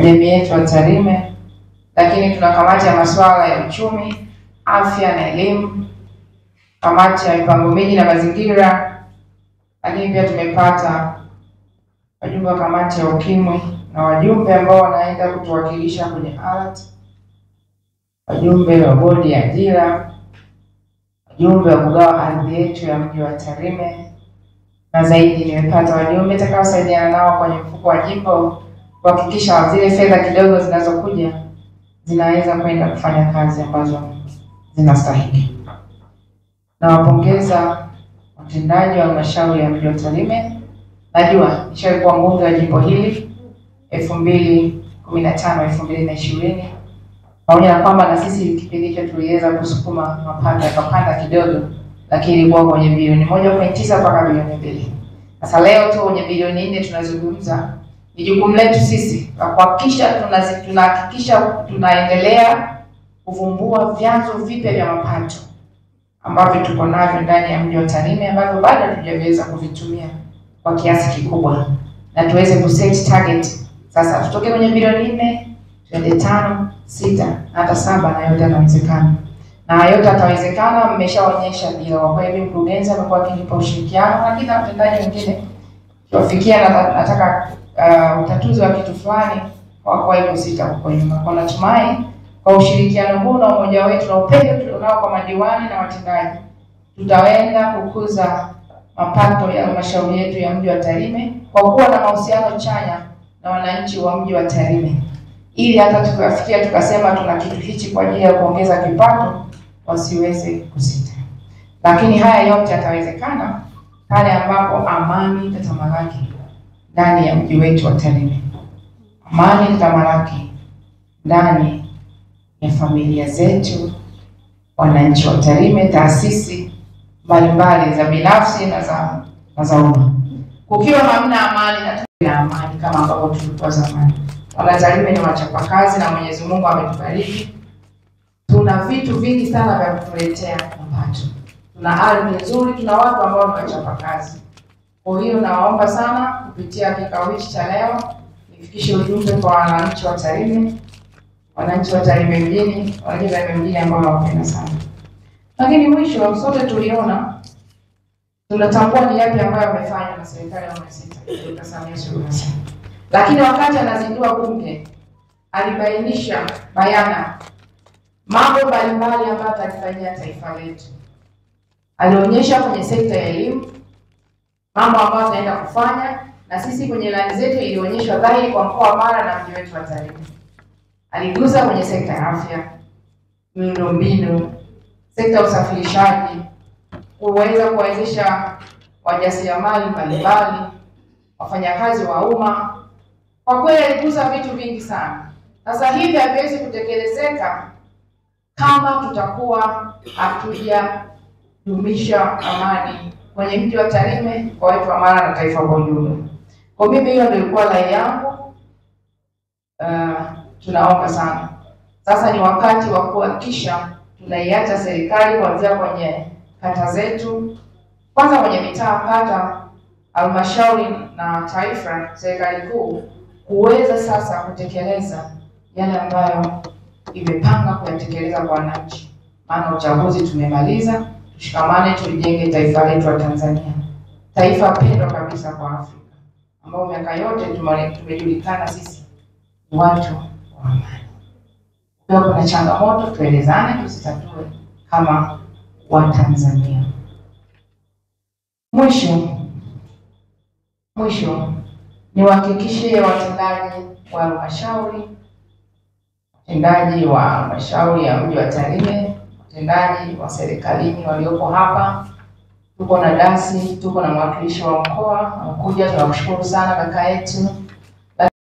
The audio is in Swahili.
jamii yetu ya Tarime, lakini tuna kamati ya masuala ya uchumi, afya na elimu, kamati ya mipango miji na mazingira, lakini pia tumepata wajumbe wa kamati ya ukimwi na wajumbe ambao wanaenda kutuwakilisha kwenye ALAT, wajumbe wa bodi ya ajira, wajumbe wa kugawa ardhi yetu ya mji wa Tarime, na zaidi nimepata wajumbe watakaosaidiana nao kwenye mfuko wa jimbo kuhakikisha zile fedha kidogo zinazokuja zinaweza kwenda kufanya kazi ambazo zinastahili. Nawapongeza watendaji wa halmashauri ya mji wa Tarime. Najua nishakuwa mbunge wa jimbo hili 2015-2020. Pamoja na kwamba na sisi kipindi hicho tuliweza kusukuma mapato yakapanda kidogo, lakini ilikuwa kwenye bilioni 1.9 mpaka bilioni 2. Sasa leo tu kwenye bilioni 4 tunazungumza. Ni jukumu letu sisi la kuhakikisha tunahakikisha tunaendelea kuvumbua vyanzo vipya vya mapato ambavyo tuko navyo ndani ya mji wa Tarime ambavyo bado hatujaweza kuvitumia kwa kiasi kikubwa, na tuweze kuset target. Sasa tutoke kwenye bilioni 4 twende 5, 6 hata 7, na yote yanawezekana. Na yote yatawezekana, mmeshaonyesha bila. Kwa kweli mkurugenzi amekuwa akinipa ushirikiano, lakini na watendaji wengine tuwafikia nataka utatuzi wa kitu fulani kwa hivyo sita huko nyuma. Kwa natumai kwa ushirikiano huu na umoja wetu na upendo tulionao kwa madiwani na watendaji, tutaenda kukuza mapato ya halmashauri yetu ya mji wa Tarime kwa kuwa na mahusiano chanya na wananchi wa mji wa Tarime, ili hata tukafikia tukasema tuna kitu hichi kwa ajili ya kuongeza kipato wasiweze kusita. Lakini haya yote yatawezekana pale ambapo amani itatamalaki ndani ya mji wetu wa Tarime. Amani itamalaki ndani ya familia zetu, wananchi wa Tarime, taasisi mbalimbali za binafsi na za umma. Kukiwa hamna amani na amani kama ambavyo tulikuwa zamani. Wana Tarime ni wachapakazi na Mwenyezi Mungu ametubariki. Tuna vitu vingi sana vya kutuletea mapato. Tuna ardhi nzuri, tuna watu ambao ni wachapakazi. Kwa hiyo nawaomba sana kupitia kikao hichi cha leo nifikishe ujumbe kwa wananchi wa Tarime, wananchi wa Tarime mjini, wananchi wa Tarime mjini ambao nawapenda sana. Lakini mwisho, sote tuliona, tunatambua ni yapi ambayo yamefanywa na serikali ya awamu ya 6 Dr. Samia Suluhu Hassan. Lakini wakati anazindua bunge, alibainisha bayana mambo mbalimbali ambayo atalifanyia taifa letu. Alionyesha kwenye sekta ya elimu mambo ambayo tunaenda kufanya, na sisi kwenye ilani zetu ilionyeshwa dhahiri kwa mkoa wa Mara na mji wetu wa Tarime. Aligusa kwenye sekta ya afya, miundombinu, sekta ya usafirishaji, kuweza kuwezesha wajasiriamali mbalimbali, wafanyakazi wa umma. Kwa kweli aligusa vitu vingi sana. Sasa hivi haviwezi kutekelezeka kama tutakuwa hatujadumisha amani kwenye mji wa Tarime, kwa watu wa Mara na taifa kwa ujumla. Kwa mimi hiyo ndio ilikuwa rai yangu. Tunaomba sana. Sasa ni wakati wa kuhakikisha tunaiacha serikali kuanzia kwenye kata zetu, kwanza kwenye mitaa, kata, halmashauri na taifa, serikali kuu kuweza sasa kutekeleza yale ambayo imepanga kuyatekeleza kwa wananchi. Maana uchaguzi tumemaliza, tushikamane tulijenge taifa letu la Tanzania. Taifa pendwa kabisa kwa Afrika, ambao miaka yote tumejulikana sisi ni watu wa amani. Kwa kuna changamoto tuelezane, tusitatue kama wa Tanzania. Mwisho niwahakikishie watendaji wa halmashauri, watendaji wa halmashauri ya mji wa Tarime, watendaji wa serikalini waliopo hapa, tuko na dasi, tuko na mwakilishi wa mkoa anakuja, tunakushukuru sana kaka yetu.